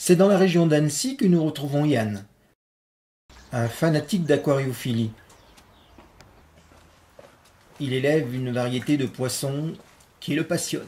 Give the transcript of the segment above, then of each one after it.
C'est dans la région d'Annecy que nous retrouvons Yann, un fanatique d'aquariophilie. Il élève une variété de poissons qui le passionnent.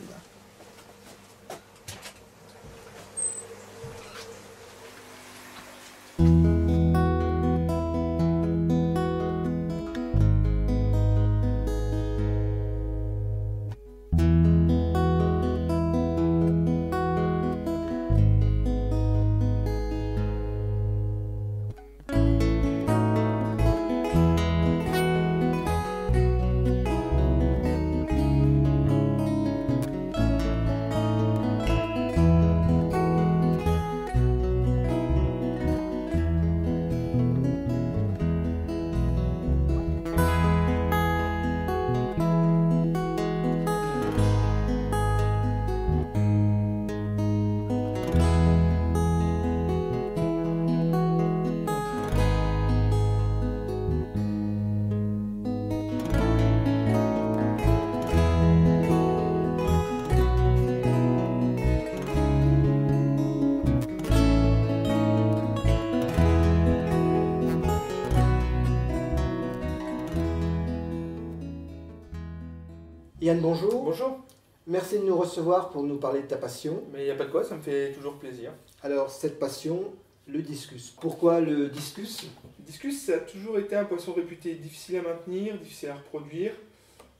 Yann, bonjour. Bonjour, Merci de nous recevoir pour nous parler de ta passion. mais il n'y a pas de quoi, ça me fait toujours plaisir. Alors, cette passion, le discus. Pourquoi le discus? Le discus, ça a toujours été un poisson réputé difficile à maintenir, difficile à reproduire,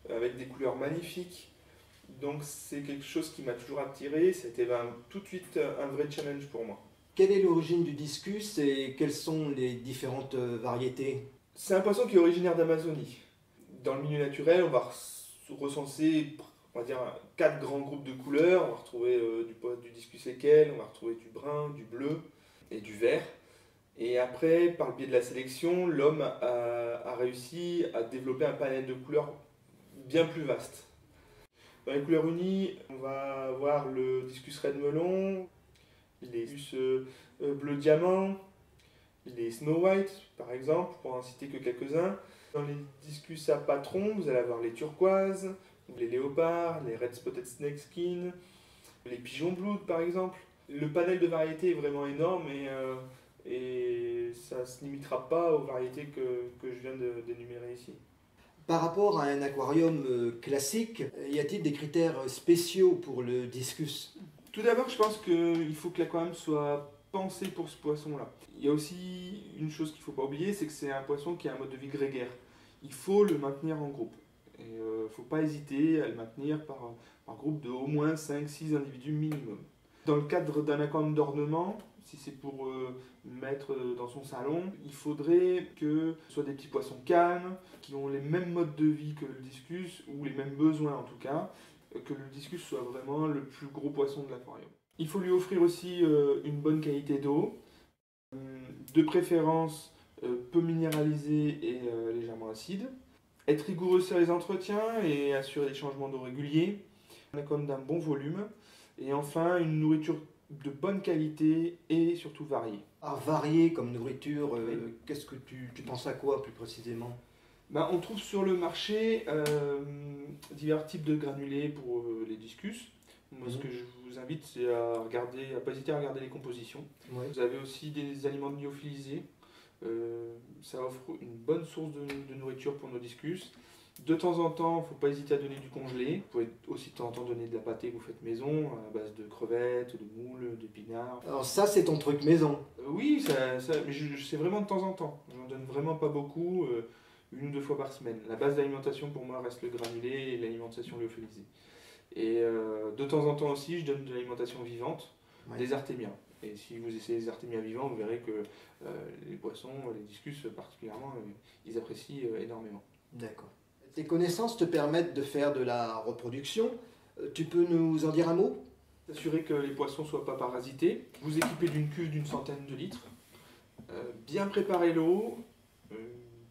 avec des couleurs magnifiques. Donc c'est quelque chose qui m'a toujours attiré, c'était tout de suite un vrai challenge pour moi. Quelle est l'origine du discus et quelles sont les différentes variétés? C'est un poisson qui est originaire d'Amazonie. Dans le milieu naturel, on va recenser, on va dire, 4 grands groupes de couleurs. On va retrouver du discus équel, on va retrouver du brun, du bleu et du vert. Et après, par le biais de la sélection, l'homme a réussi à développer un panel de couleurs bien plus vaste. Dans les couleurs unies, on va avoir le discus red melon, les discus bleu diamant, les snow white par exemple, pour en citer que quelques-uns. Dans les discus à patron, vous allez avoir les turquoises, les léopards, les red spotted snakeskin, les pigeons blood par exemple. Le panel de variétés est vraiment énorme et ça ne se limitera pas aux variétés que je viens d'énumérer ici. Par rapport à un aquarium classique, y a-t-il des critères spéciaux pour le discus? Tout d'abord, je pense qu'il faut que l'aquarium soit pensé pour ce poisson-là. Il y a aussi une chose qu'il ne faut pas oublier, c'est que c'est un poisson qui a un mode de vie grégaire. Il faut le maintenir en groupe. Et il ne faut pas hésiter à le maintenir par groupe de au moins 5-6 individus minimum. Dans le cadre d'un aquarium d'ornement, si c'est pour mettre dans son salon, il faudrait que ce soit des petits poissons calmes, qui ont les mêmes modes de vie que le discus, ou les mêmes besoins en tout cas, que le discus soit vraiment le plus gros poisson de l'aquarium. Il faut lui offrir aussi une bonne qualité d'eau, de préférence peu minéralisée et légèrement acide. Être rigoureux sur les entretiens et assurer des changements d'eau réguliers. Un aquarium d'un bon volume. Et enfin, une nourriture de bonne qualité et surtout variée. Alors, varié comme nourriture, Oui. qu'est-ce que tu penses à quoi plus précisément? On trouve sur le marché divers types de granulés pour les discus. Moi, ce que je vous invite, c'est à regarder, à pas hésiter à regarder les compositions. Ouais. Vous avez aussi des aliments lyophilisés. Ça offre une bonne source de nourriture pour nos discus. De temps en temps, il ne faut pas hésiter à donner du congelé. Vous pouvez aussi de temps en temps donner de la pâtée que vous faites maison, à base de crevettes, de moules, d'épinards. Alors ça, c'est ton truc maison. Oui, mais c'est vraiment de temps en temps. J'en donne vraiment pas beaucoup, 1 ou 2 fois par semaine. La base d'alimentation pour moi reste le granulé et l'alimentation lyophilisée. Et de temps en temps aussi, je donne de l'alimentation vivante, Ouais. des artémias. Et si vous essayez les artémias vivants, vous verrez que les poissons, les discus particulièrement, ils apprécient énormément. D'accord. Tes connaissances te permettent de faire de la reproduction. Tu peux nous en dire un mot? S'assurer que les poissons ne soient pas parasités. Vous équipez d'une cuve d'une centaine de litres. Bien préparer l'eau.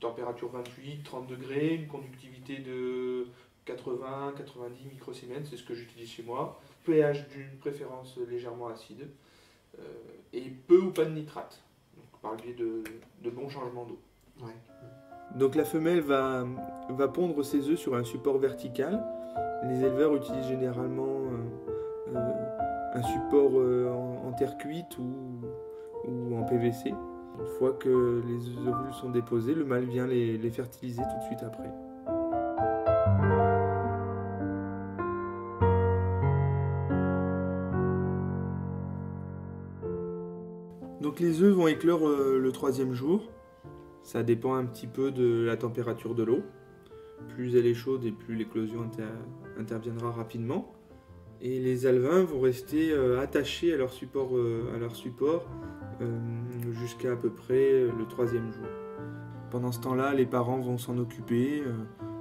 Température 28-30 degrés. Une conductivité de 80-90 microsiemens. C'est ce que j'utilise chez moi. pH d'une préférence légèrement acide. Et peu ou pas de nitrate. Donc, par le biais de bons changements d'eau. Ouais. Donc la femelle va pondre ses œufs sur un support vertical. Les éleveurs utilisent généralement un support en terre cuite ou en PVC. Une fois que les ovules sont déposés, le mâle vient les fertiliser tout de suite après. Donc les œufs vont éclore le 3e jour. Ça dépend un petit peu de la température de l'eau. Plus elle est chaude et plus l'éclosion interviendra rapidement. Et les alevins vont rester attachés à leur support, jusqu'à à peu près le 3e jour. Pendant ce temps-là, les parents vont s'en occuper,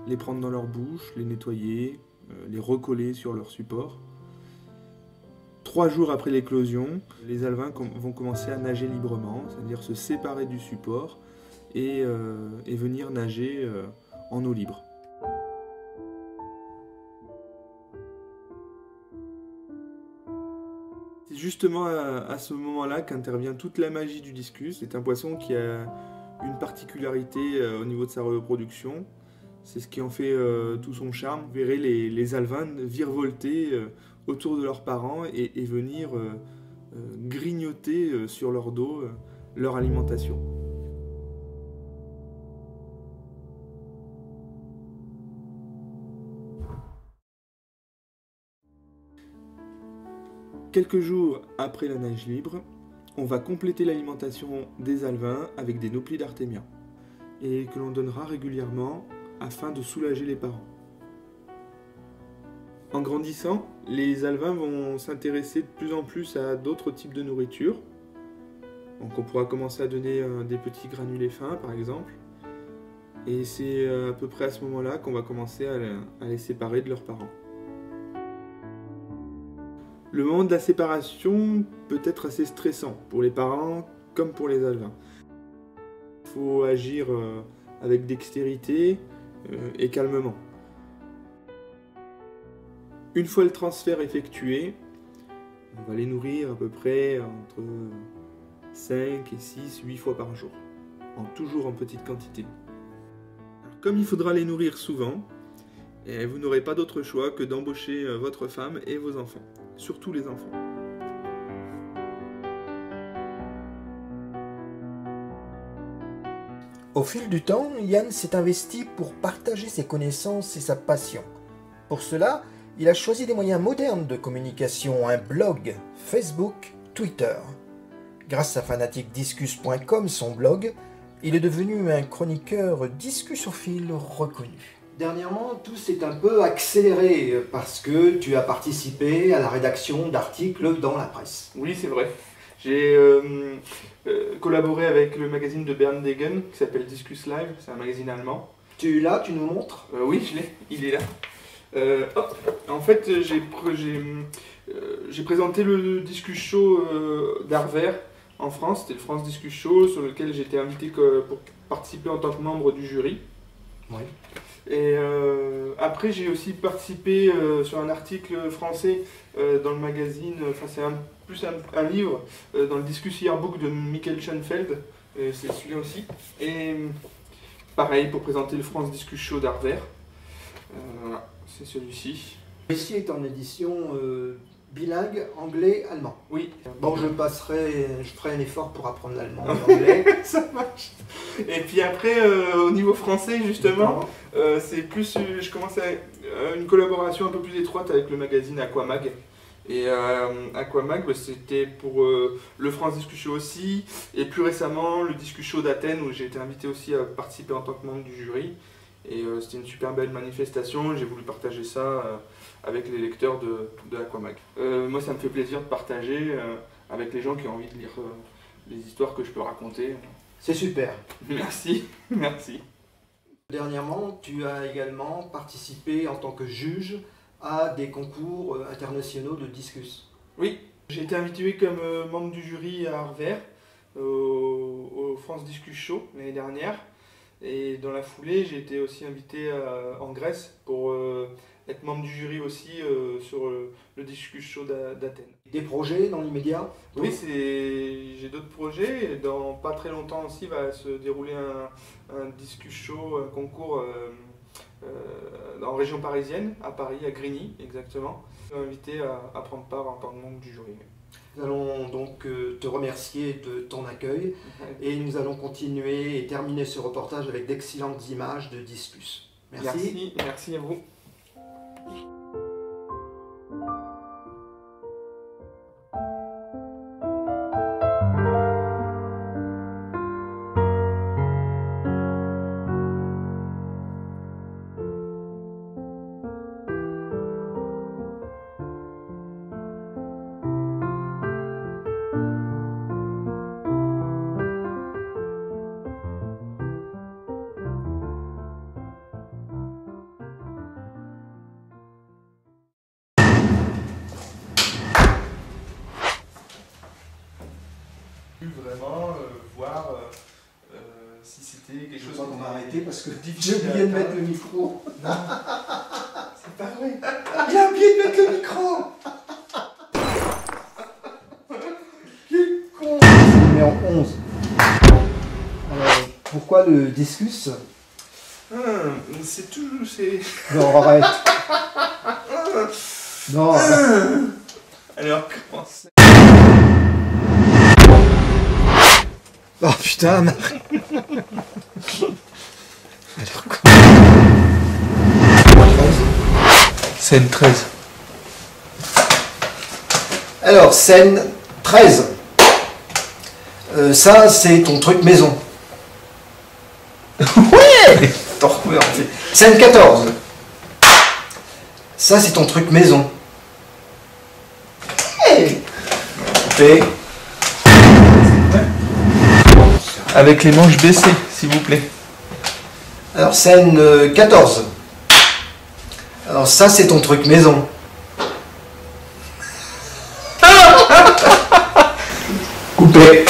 les prendre dans leur bouche, les nettoyer, les recoller sur leur support. 3 jours après l'éclosion, les alevins vont commencer à nager librement, c'est-à-dire se séparer du support et venir nager en eau libre. C'est justement à ce moment-là qu'intervient toute la magie du discus. C'est un poisson qui a une particularité au niveau de sa reproduction. C'est ce qui en fait tout son charme. Vous verrez les alevins virevolter autour de leurs parents et venir grignoter sur leur dos leur alimentation. Quelques jours après la nage libre, on va compléter l'alimentation des alevins avec des nauplies d'artémia et que l'on donnera régulièrement afin de soulager les parents. En grandissant, les alevins vont s'intéresser de plus en plus à d'autres types de nourriture. Donc on pourra commencer à donner des petits granulés fins par exemple. Et c'est à peu près à ce moment-là qu'on va commencer à les séparer de leurs parents. Le moment de la séparation peut être assez stressant pour les parents comme pour les alevins. Il faut agir avec dextérité et calmement. Une fois le transfert effectué, on va les nourrir à peu près entre 5 et 6, 8 fois par jour, toujours en petite quantité. Alors, comme il faudra les nourrir souvent, vous n'aurez pas d'autre choix que d'embaucher votre femme et vos enfants, surtout les enfants. Au fil du temps, Yann s'est investi pour partager ses connaissances et sa passion. Pour cela, il a choisi des moyens modernes de communication, un blog, Facebook, Twitter. Grâce à fanaticdiscus.com, son blog, il est devenu un chroniqueur discusophile reconnu. Dernièrement, tout s'est un peu accéléré parce que tu as participé à la rédaction d'articles dans la presse. Oui, c'est vrai. J'ai collaboré avec le magazine de Bernd Degen qui s'appelle Discus Live, c'est un magazine allemand. Tu l'as, tu nous montres? Oui, je l'ai, il est là. En fait, j'ai présenté le Discus Show d'Arver en France, c'était le France Discus Show sur lequel j'ai été invité pour participer en tant que membre du jury. Oui. Et après, j'ai aussi participé sur un article français dans le magazine, enfin c'est plus un livre, dans le Discus Yearbook de Michael Schoenfeld, c'est celui-là aussi. Et pareil, pour présenter le France Discus Show d'Arver. Voilà, c'est celui-ci. Ici est en édition bilingue anglais-allemand. Oui. Bon, je ferai un effort pour apprendre l'allemand et l'anglais. Ça marche. Et puis après, au niveau français, justement, c'est plus, je commence à une collaboration un peu plus étroite avec le magazine Aquamag. Et Aquamag, c'était pour le France Discus Show aussi, et plus récemment le Discus Show d'Athènes où j'ai été invité aussi à participer en tant que membre du jury. Et c'était une super belle manifestation, j'ai voulu partager ça avec les lecteurs de Aquamag. Moi ça me fait plaisir de partager avec les gens qui ont envie de lire les histoires que je peux raconter. C'est super. Merci, merci. Dernièrement, tu as également participé en tant que juge à des concours internationaux de discus. Oui, j'ai été invité comme membre du jury à Arver, au France Discus Show l'année dernière. Et dans la foulée, j'ai été aussi invité en Grèce pour être membre du jury aussi sur le Discus Show d'Athènes. Des projets dans l'immédiat? Oui, j'ai d'autres projets. Et dans pas très longtemps aussi va se dérouler un Discus Show, un concours en région parisienne, à Paris, à Grigny exactement. Ils sont invités à prendre part en tant que membre du jury. Nous allons donc te remercier de ton accueil et nous allons continuer et terminer ce reportage avec d'excellentes images de Discus. Merci. Merci à vous. Vraiment voir si c'était quelque chose qu'on va arrêter parce que j'ai difficile oublié de à mettre atteindre. le micro. C'est pas vrai. Il a oublié de mettre le micro. Quel con. Numéro 11. Alors, pourquoi le Discus? C'est toujours... c'est... Non, arrête. Non, arrête. Alors, comment c'est... Oh putain. Scène 13. Alors, scène 13. Ça, c'est ton truc maison. Ouais. T'en recouvert en fait. Scène 14. Ça, c'est ton truc maison. Hey. Coupé. Avec les manches baissées, s'il vous plaît. Alors, scène 14. Alors, ça, c'est ton truc maison. Coupé.